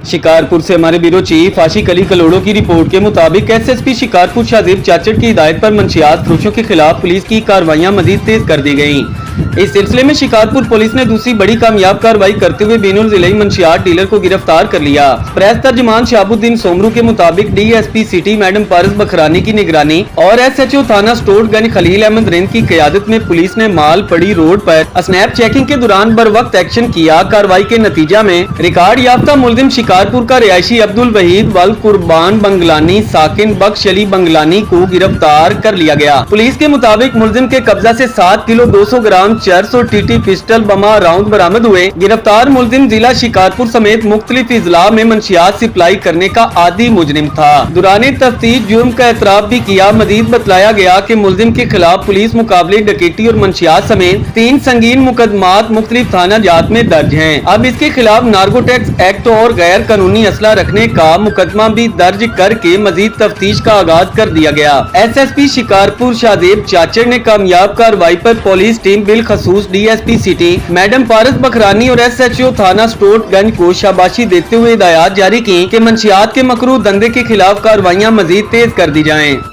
शिकारपुर से हमारे bureau chief आशिक अली कलोड़ो की रिपोर्ट के मुताबिक एसएसपी शिकारपुर शाहजेब चाचड़ की हिदायत पर मंशियात फरोशों के खिलाफ पुलिस की कार्रवाइयां मजीद तेज कर दी गयी। इस सिलसिले में शिकारपुर पुलिस ने दूसरी बड़ी कामयाब कार्रवाई करते हुए बेनुल जिले मंशियात डीलर को गिरफ्तार कर लिया। प्रेस तर्जमान शहाबुद्दीन सोमरू के मुताबिक डीएसपी सिटी मैडम पारस बखरानी की निगरानी और एसएचओ थाना स्टोर्टगंज खलील अहमद रिंद की क़यादत में पुलिस ने माल पड़ी रोड पर स्नैप चेकिंग के दौरान बर वक्त एक्शन किया। कार्रवाई के नतीजा में रिकॉर्ड याफ्ता मुलजिम शिकारपुर का रिहायशी अब्दुल वहीद वल कुर्बान बंगलानी साकिन बख्श अली बंगलानी को गिरफ्तार कर लिया गया। पुलिस के मुताबिक मुलजिम के कब्जा से 7 किलो 200 ग्राम चर्स और टीटी पिस्टल बमा राउंड बरामद हुए। गिरफ्तार मुलजिम जिला शिकारपुर समेत मुख्तलिफ इजला में मंशियात सप्लाई करने का आदी मुजरिम था। दौरान तफ्तीश जुर्म का एतराफ भी किया। मजीद बतलाया गया कि मुलजिम के खिलाफ पुलिस मुकाबले डकैती और मंशियात समेत 3 संगीन मुकदमात मुख्तलिफ थाना जात में दर्ज हैं। अब इसके खिलाफ नार्कोटिक्स एक्ट और गैर कानूनी असला रखने का मुकदमा भी दर्ज करके मजीद तफ्तीश का आगाज कर दिया गया। एसएसपी शिकारपुर शाहजेब चाचड़ ने कामयाब कार्रवाई पर पुलिस टीम बिलखसूस DSP city madam Paras Bakhrani और एसएचओ थाना स्टोर्टगंज को शाबाशी देते हुए हिदायत जारी की कि मंशियात के मकरूह धंधे के खिलाफ कार्रवाइयां मजीद तेज कर दी जाएं।